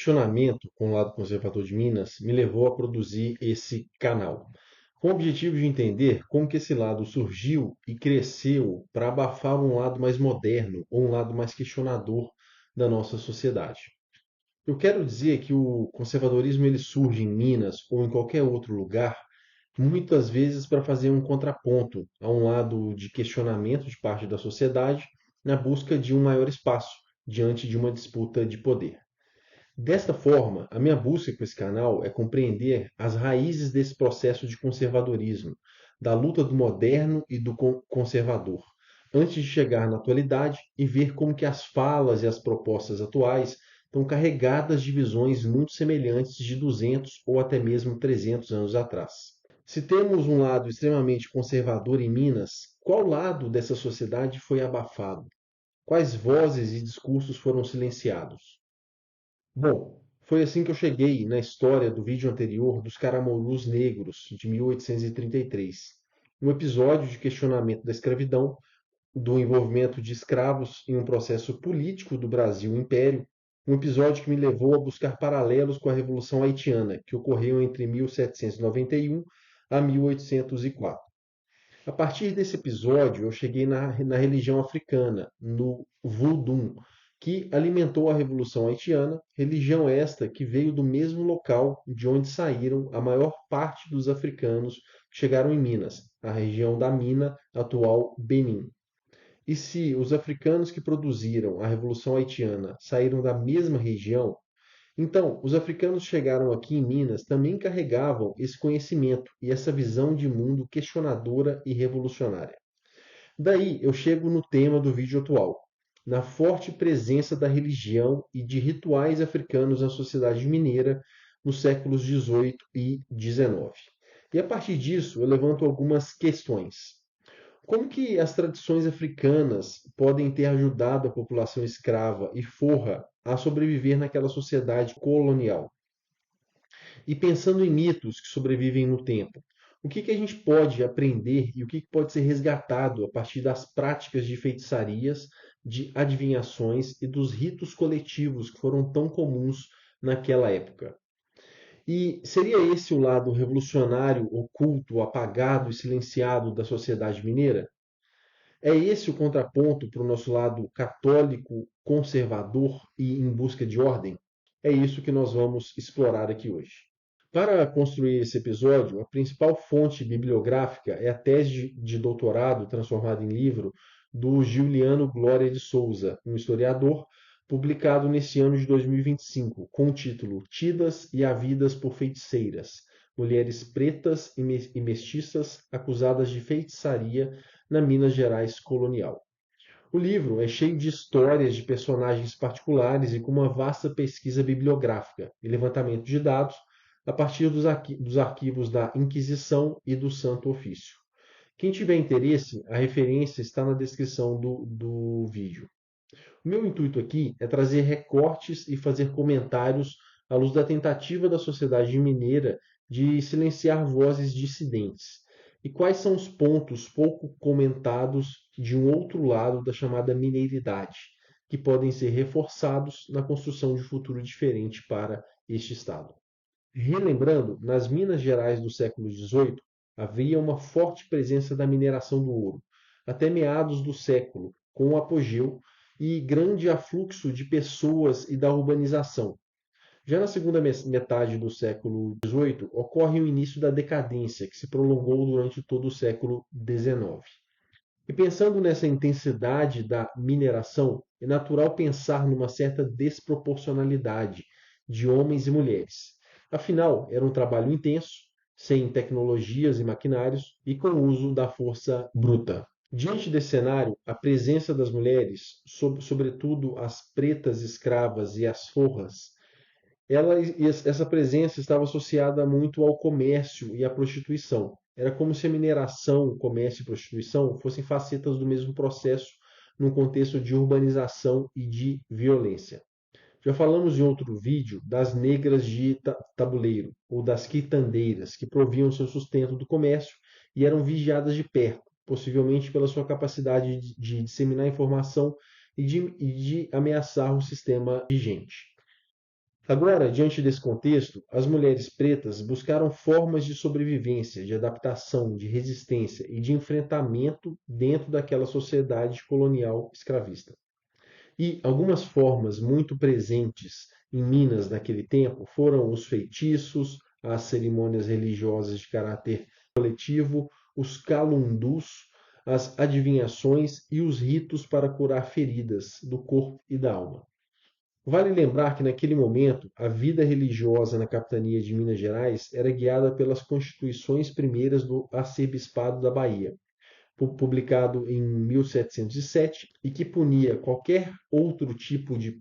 questionamento com o lado conservador de Minas me levou a produzir esse canal, com o objetivo de entender como que esse lado surgiu e cresceu para abafar um lado mais moderno ou um lado mais questionador da nossa sociedade. Eu quero dizer que o conservadorismo ele surge em Minas ou em qualquer outro lugar, muitas vezes para fazer um contraponto a um lado de questionamento de parte da sociedade na busca de um maior espaço diante de uma disputa de poder. Desta forma, a minha busca com esse canal é compreender as raízes desse processo de conservadorismo, da luta do moderno e do conservador, antes de chegar na atualidade e ver como que as falas e as propostas atuais estão carregadas de visões muito semelhantes de 200 ou até mesmo 300 anos atrás. Se temos um lado extremamente conservador em Minas, qual lado dessa sociedade foi abafado? Quais vozes e discursos foram silenciados? Bom, foi assim que eu cheguei na história do vídeo anterior dos Caramurus Negros, de 1833. Um episódio de questionamento da escravidão, do envolvimento de escravos em um processo político do Brasil Império, um episódio que me levou a buscar paralelos com a Revolução Haitiana, que ocorreu entre 1791 a 1804. A partir desse episódio, eu cheguei na religião africana, no Voodoo, que alimentou a Revolução Haitiana, religião esta que veio do mesmo local de onde saíram a maior parte dos africanos que chegaram em Minas, a região da Mina, atual Benin. E se os africanos que produziram a Revolução Haitiana saíram da mesma região, então, os africanos chegaram aqui em Minas também carregavam esse conhecimento e essa visão de mundo questionadora e revolucionária. Daí eu chego no tema do vídeo atual, na forte presença da religião e de rituais africanos na sociedade mineira nos séculos XVIII e XIX. E a partir disso eu levanto algumas questões. Como que as tradições africanas podem ter ajudado a população escrava e forra a sobreviver naquela sociedade colonial? E pensando em mitos que sobrevivem no tempo, o que a gente pode aprender e o que pode ser resgatado a partir das práticas de feitiçarias, de adivinhações e dos ritos coletivos que foram tão comuns naquela época? E seria esse o lado revolucionário, oculto, apagado e silenciado da sociedade mineira? É esse o contraponto para o nosso lado católico, conservador e em busca de ordem? É isso que nós vamos explorar aqui hoje. Para construir esse episódio, a principal fonte bibliográfica é a tese de doutorado transformada em livro do Giuliano Glória de Souza, um historiador, publicado nesse ano de 2025, com o título Tidas e Havidas por Feiticeiras, Mulheres Pretas e Mestiças Acusadas de Feitiçaria na Minas Gerais Colonial. O livro é cheio de histórias de personagens particulares e com uma vasta pesquisa bibliográfica e levantamento de dados a partir dos arquivos da Inquisição e do Santo Ofício. Quem tiver interesse, a referência está na descrição do vídeo. O meu intuito aqui é trazer recortes e fazer comentários à luz da tentativa da sociedade mineira de silenciar vozes dissidentes. E quais são os pontos pouco comentados de um outro lado da chamada mineiridade, que podem ser reforçados na construção de um futuro diferente para este Estado. Relembrando, nas Minas Gerais do século XVIII, havia uma forte presença da mineração do ouro, até meados do século, com o apogeu e grande afluxo de pessoas e da urbanização. Já na segunda metade do século XVIII, ocorre o início da decadência, que se prolongou durante todo o século XIX. E pensando nessa intensidade da mineração, é natural pensar numa certa desproporcionalidade de homens e mulheres. Afinal, era um trabalho intenso, sem tecnologias e maquinários e com o uso da força bruta. Diante desse cenário, a presença das mulheres, sobretudo as pretas escravas e as forras, essa presença estava associada muito ao comércio e à prostituição. Era como se a mineração, comércio e prostituição fossem facetas do mesmo processo num contexto de urbanização e de violência. Já falamos em outro vídeo das negras de tabuleiro, ou das quitandeiras, que proviam seu sustento do comércio e eram vigiadas de perto, possivelmente pela sua capacidade de disseminar informação e de ameaçar o sistema vigente. Agora, diante desse contexto, as mulheres pretas buscaram formas de sobrevivência, de adaptação, de resistência e de enfrentamento dentro daquela sociedade colonial escravista. E algumas formas muito presentes em Minas naquele tempo foram os feitiços, as cerimônias religiosas de caráter coletivo, os calundus, as adivinhações e os ritos para curar feridas do corpo e da alma. Vale lembrar que, naquele momento, a vida religiosa na capitania de Minas Gerais era guiada pelas constituições primeiras do arcebispado da Bahia, publicado em 1707, e que punia qualquer outro tipo de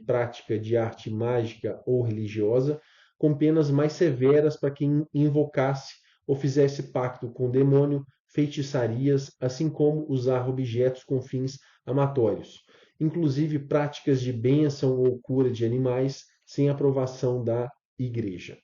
prática de arte mágica ou religiosa com penas mais severas para quem invocasse ou fizesse pacto com o demônio, feitiçarias, assim como usar objetos com fins amatórios, inclusive práticas de bênção ou cura de animais sem aprovação da Igreja.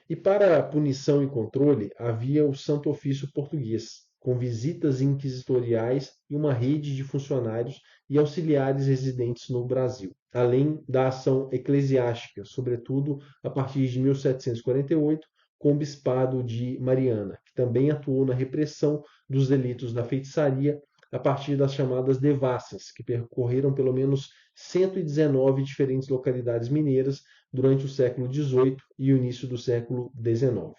E para punição e controle, havia o Santo Ofício Português, com visitas inquisitoriais e uma rede de funcionários e auxiliares residentes no Brasil, além da ação eclesiástica, sobretudo a partir de 1748, com o Bispado de Mariana, que também atuou na repressão dos delitos da feitiçaria a partir das chamadas devassas, que percorreram pelo menos 119 diferentes localidades mineiras durante o século XVIII e o início do século XIX.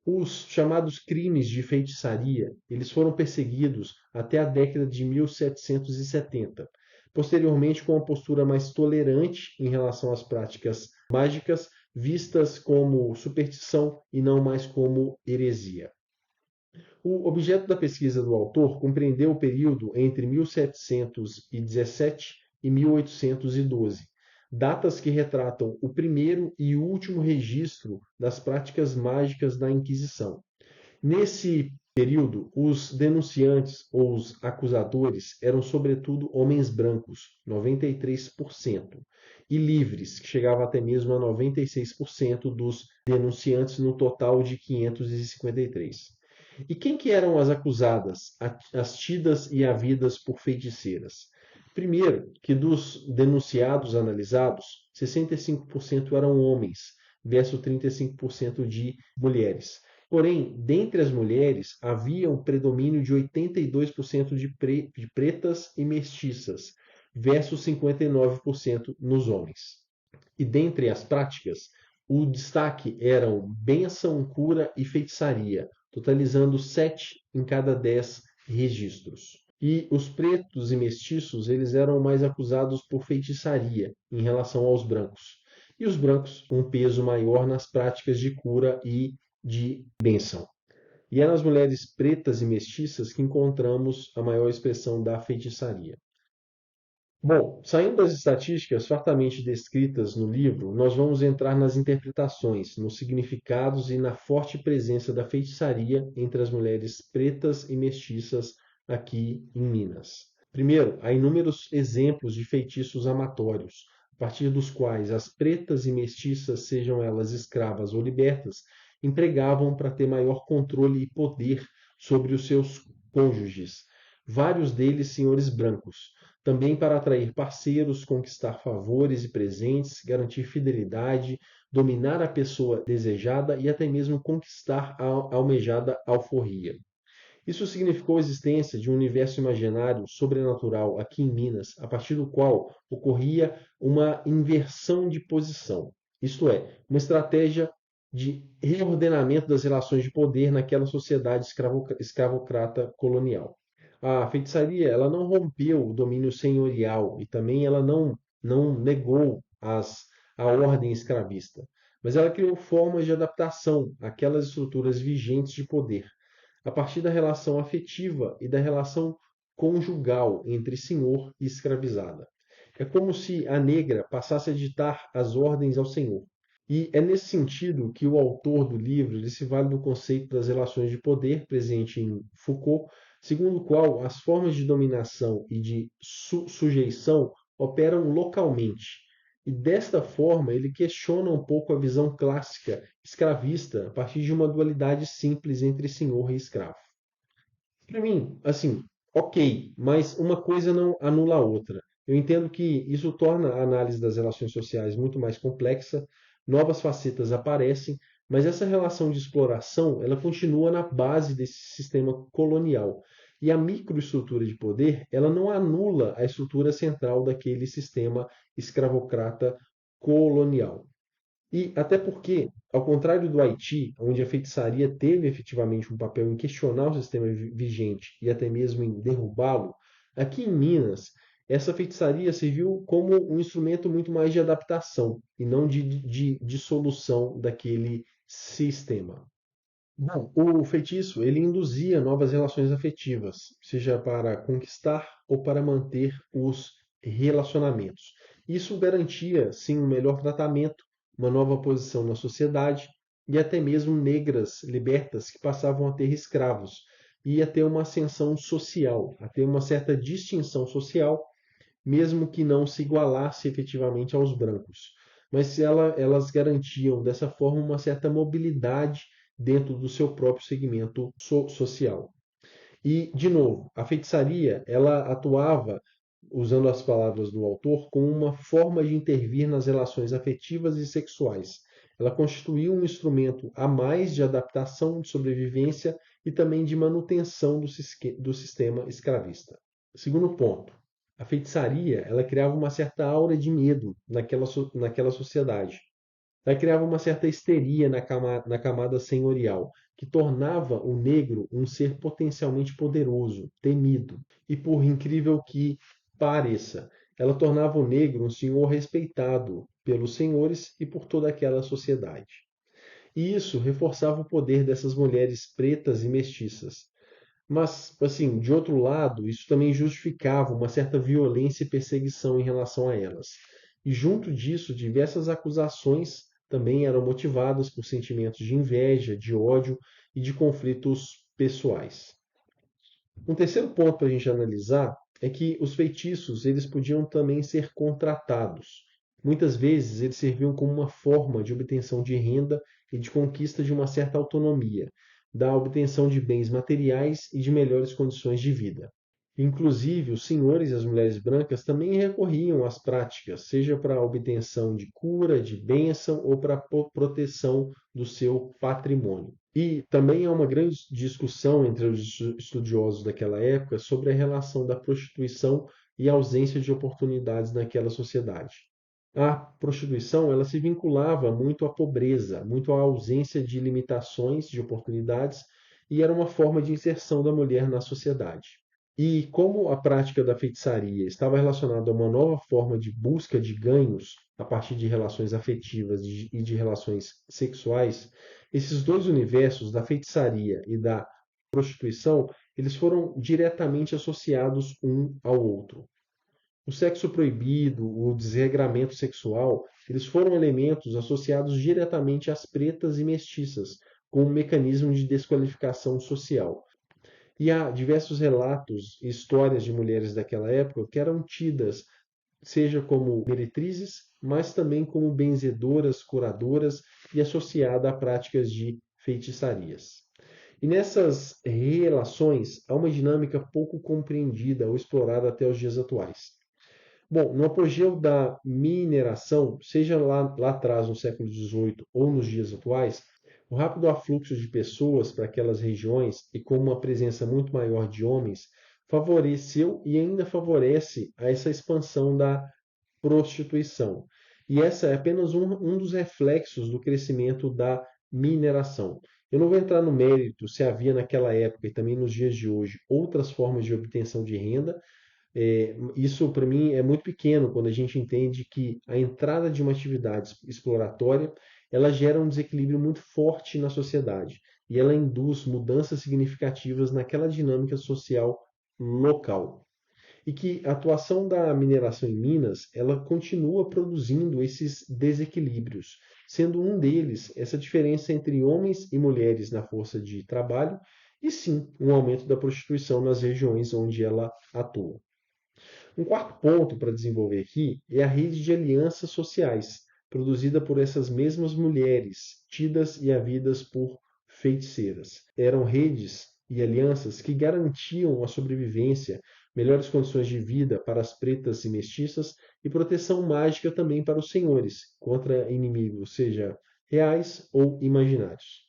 Os chamados crimes de feitiçaria, eles foram perseguidos até a década de 1770. Posteriormente, com uma postura mais tolerante em relação às práticas mágicas, vistas como superstição e não mais como heresia. O objeto da pesquisa do autor compreendeu o período entre 1717 e 1812, datas que retratam o primeiro e último registro das práticas mágicas da Inquisição. Nesse período, os denunciantes ou os acusadores eram sobretudo homens brancos, 93%, e livres, que chegava até mesmo a 96% dos denunciantes no total de 553. E quem que eram as acusadas, as tidas e havidas por feiticeiras? Primeiro, que dos denunciados analisados, 65% eram homens, versus 35% de mulheres. Porém, dentre as mulheres, havia um predomínio de 82% de pretas e mestiças, versus 59% nos homens. E dentre as práticas, o destaque eram bênção, cura e feitiçaria, totalizando 7 em cada 10 registros. E os pretos e mestiços, eles eram mais acusados por feitiçaria em relação aos brancos. E os brancos, um peso maior nas práticas de cura e de bênção. E é nas mulheres pretas e mestiças que encontramos a maior expressão da feitiçaria. Bom, saindo das estatísticas fartamente descritas no livro, nós vamos entrar nas interpretações, nos significados e na forte presença da feitiçaria entre as mulheres pretas e mestiças aqui em Minas. Primeiro, há inúmeros exemplos de feitiços amatórios, a partir dos quais as pretas e mestiças, sejam elas escravas ou libertas, empregavam para ter maior controle e poder sobre os seus cônjuges, vários deles senhores brancos, também para atrair parceiros, conquistar favores e presentes, garantir fidelidade, dominar a pessoa desejada e até mesmo conquistar a almejada alforria. Isso significou a existência de um universo imaginário sobrenatural aqui em Minas, a partir do qual ocorria uma inversão de posição, isto é, uma estratégia de reordenamento das relações de poder naquela sociedade escravocrata colonial. A feitiçaria ela não rompeu o domínio senhorial e também ela não negou a ordem escravista, mas ela criou formas de adaptação àquelas estruturas vigentes de poder, a partir da relação afetiva e da relação conjugal entre senhor e escravizada. É como se a negra passasse a ditar as ordens ao senhor. E é nesse sentido que o autor do livro ele se vale do conceito das relações de poder presente em Foucault, segundo o qual as formas de dominação e de sujeição operam localmente. E desta forma ele questiona um pouco a visão clássica escravista a partir de uma dualidade simples entre senhor e escravo. Para mim, assim, ok, mas uma coisa não anula a outra. Eu entendo que isso torna a análise das relações sociais muito mais complexa, novas facetas aparecem, mas essa relação de exploração, ela continua na base desse sistema colonial. E a microestrutura de poder, ela não anula a estrutura central daquele sistema escravocrata colonial. E até porque, ao contrário do Haiti, onde a feitiçaria teve efetivamente um papel em questionar o sistema vigente e até mesmo em derrubá-lo, aqui em Minas, essa feitiçaria serviu como um instrumento muito mais de adaptação e não de solução daquele sistema. Bom, o feitiço ele induzia novas relações afetivas, seja para conquistar ou para manter os relacionamentos. Isso garantia, sim, um melhor tratamento, uma nova posição na sociedade e até mesmo negras libertas que passavam a ter escravos e a ter uma ascensão social, a ter uma certa distinção social, mesmo que não se igualasse efetivamente aos brancos. Mas elas garantiam dessa forma uma certa mobilidade dentro do seu próprio segmento social. E, de novo, a feitiçaria ela atuava, usando as palavras do autor, como uma forma de intervir nas relações afetivas e sexuais. Ela constituiu um instrumento a mais de adaptação, de sobrevivência e também de manutenção do sistema escravista. Segundo ponto, a feitiçaria ela criava uma certa aura de medo naquela sociedade. Ela criava uma certa histeria na camada senhorial, que tornava o negro um ser potencialmente poderoso, temido. E por incrível que pareça, ela tornava o negro um senhor respeitado pelos senhores e por toda aquela sociedade. E isso reforçava o poder dessas mulheres pretas e mestiças. Mas, assim, de outro lado, isso também justificava uma certa violência e perseguição em relação a elas. E junto disso, diversas acusações também eram motivadas por sentimentos de inveja, de ódio e de conflitos pessoais. Um terceiro ponto para a gente analisar é que os feitiços eles podiam também ser contratados. Muitas vezes eles serviam como uma forma de obtenção de renda e de conquista de uma certa autonomia, da obtenção de bens materiais e de melhores condições de vida. Inclusive, os senhores e as mulheres brancas também recorriam às práticas, seja para a obtenção de cura, de bênção ou para a proteção do seu patrimônio. E também há uma grande discussão entre os estudiosos daquela época sobre a relação da prostituição e a ausência de oportunidades naquela sociedade. A prostituição ela se vinculava muito à pobreza, muito à ausência de limitações de oportunidades e era uma forma de inserção da mulher na sociedade. E como a prática da feitiçaria estava relacionada a uma nova forma de busca de ganhos a partir de relações afetivas e de relações sexuais, esses dois universos, da feitiçaria e da prostituição, eles foram diretamente associados um ao outro. O sexo proibido, o desregramento sexual, eles foram elementos associados diretamente às pretas e mestiças, como um mecanismo de desqualificação social. E há diversos relatos e histórias de mulheres daquela época que eram tidas, seja como meretrizes, mas também como benzedoras, curadoras e associada a práticas de feitiçarias. E nessas relações há uma dinâmica pouco compreendida ou explorada até os dias atuais. Bom, no apogeu da mineração, seja lá atrás, no século XVIII ou nos dias atuais, o rápido afluxo de pessoas para aquelas regiões e com uma presença muito maior de homens favoreceu e ainda favorece a essa expansão da prostituição. E essa é apenas um dos reflexos do crescimento da mineração. Eu não vou entrar no mérito se havia naquela época e também nos dias de hoje outras formas de obtenção de renda. Isso, para mim, é muito pequeno quando a gente entende que a entrada de uma atividade exploratória ela gera um desequilíbrio muito forte na sociedade e ela induz mudanças significativas naquela dinâmica social local. E que a atuação da mineração em Minas ela continua produzindo esses desequilíbrios, sendo um deles essa diferença entre homens e mulheres na força de trabalho e sim um aumento da prostituição nas regiões onde ela atua. Um quarto ponto para desenvolver aqui é a rede de alianças sociais, produzida por essas mesmas mulheres, tidas e havidas por feiticeiras. Eram redes e alianças que garantiam a sobrevivência melhores condições de vida para as pretas e mestiças e proteção mágica também para os senhores, contra inimigos, seja reais ou imaginários.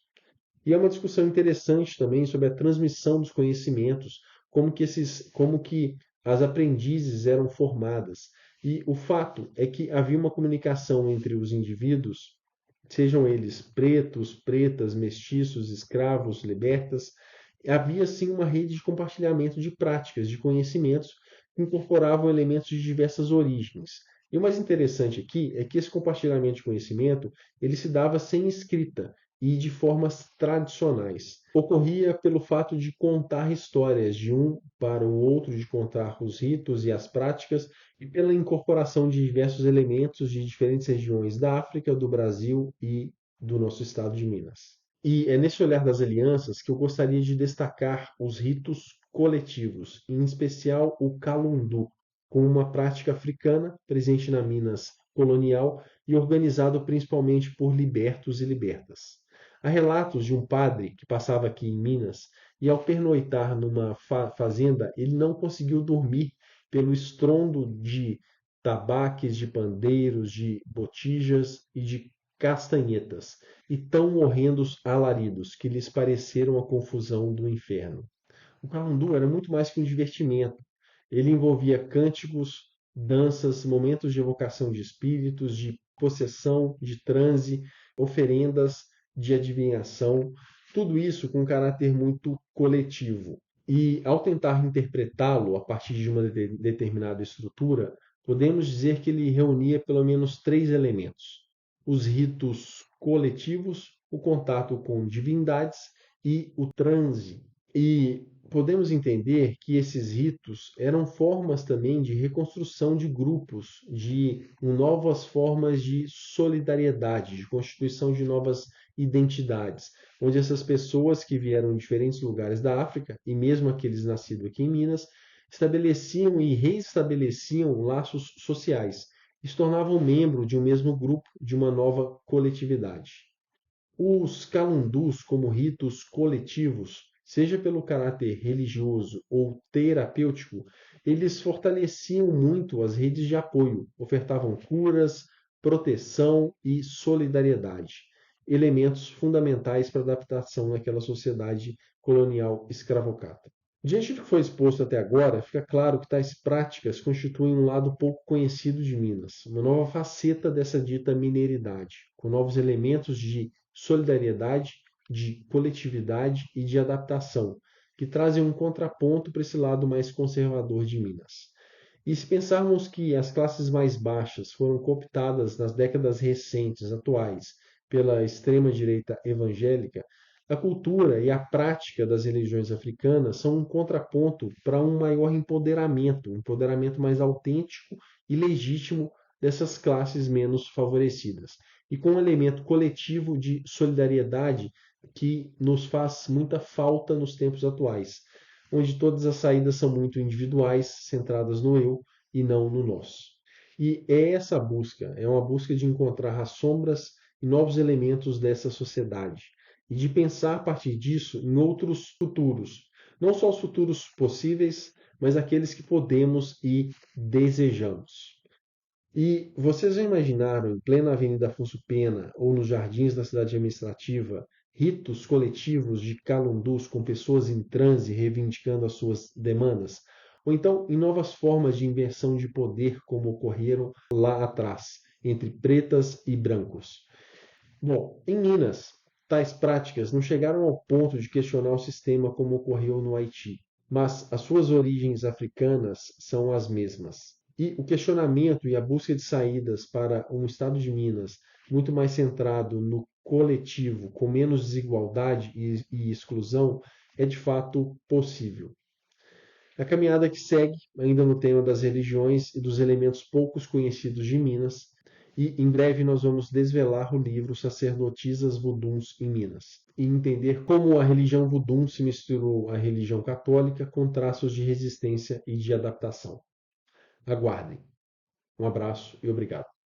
E é uma discussão interessante também sobre a transmissão dos conhecimentos, como que as aprendizes eram formadas. E o fato é que havia uma comunicação entre os indivíduos, sejam eles pretos, pretas, mestiços, escravos, libertas. Havia sim uma rede de compartilhamento de práticas, de conhecimentos, que incorporavam elementos de diversas origens. E o mais interessante aqui é que esse compartilhamento de conhecimento ele se dava sem escrita e de formas tradicionais. Ocorria pelo fato de contar histórias de um para o outro, de contar os ritos e as práticas, e pela incorporação de diversos elementos de diferentes regiões da África, do Brasil e do nosso estado de Minas. E é nesse olhar das alianças que eu gostaria de destacar os ritos coletivos, em especial o Calundu, com uma prática africana presente na Minas colonial e organizado principalmente por libertos e libertas. Há relatos de um padre que passava aqui em Minas e, ao pernoitar numa fazenda, ele não conseguiu dormir pelo estrondo de tabaques, de pandeiros, de botijas e de castanhetas, e tão horrendos alaridos que lhes pareceram a confusão do inferno. O calundu era muito mais que um divertimento. Ele envolvia cânticos, danças, momentos de evocação de espíritos, de possessão, de transe, oferendas, de adivinhação, tudo isso com um caráter muito coletivo. E ao tentar interpretá-lo a partir de uma determinada estrutura, podemos dizer que ele reunia pelo menos três elementos: os ritos coletivos, o contato com divindades e o transe. E podemos entender que esses ritos eram formas também de reconstrução de grupos, de novas formas de solidariedade, de constituição de novas identidades, onde essas pessoas que vieram de diferentes lugares da África, e mesmo aqueles nascidos aqui em Minas, estabeleciam e reestabeleciam laços sociais e se tornavam membro de um mesmo grupo, de uma nova coletividade. Os calundus, como ritos coletivos, seja pelo caráter religioso ou terapêutico, eles fortaleciam muito as redes de apoio, ofertavam curas, proteção e solidariedade, elementos fundamentais para a adaptação naquela sociedade colonial escravocrata. Diante do que foi exposto até agora, fica claro que tais práticas constituem um lado pouco conhecido de Minas, uma nova faceta dessa dita mineridade, com novos elementos de solidariedade, de coletividade e de adaptação, que trazem um contraponto para esse lado mais conservador de Minas. E se pensarmos que as classes mais baixas foram cooptadas nas décadas recentes, atuais, pela extrema-direita evangélica, a cultura e a prática das religiões africanas são um contraponto para um maior empoderamento, um empoderamento mais autêntico e legítimo dessas classes menos favorecidas. E com um elemento coletivo de solidariedade que nos faz muita falta nos tempos atuais, onde todas as saídas são muito individuais, centradas no eu e não no nós. E é essa busca, é uma busca de encontrar as sombras e novos elementos dessa sociedade e de pensar a partir disso em outros futuros, não só os futuros possíveis, mas aqueles que podemos e desejamos. E vocês já imaginaram, em plena Avenida Afonso Pena ou nos jardins da cidade administrativa, ritos coletivos de calundus com pessoas em transe reivindicando as suas demandas? Ou então em novas formas de inversão de poder, como ocorreram lá atrás, entre pretas e brancos? Bom, em Minas, tais práticas não chegaram ao ponto de questionar o sistema como ocorreu no Haiti, mas as suas origens africanas são as mesmas. E o questionamento e a busca de saídas para um estado de Minas muito mais centrado no coletivo, com menos desigualdade e exclusão, é de fato possível. A caminhada que segue, ainda no tema das religiões e dos elementos poucos conhecidos de Minas, e em breve nós vamos desvelar o livro Sacerdotisas Voduns em Minas e entender como a religião Vodun se misturou à religião católica com traços de resistência e de adaptação. Aguardem. Um abraço e obrigado.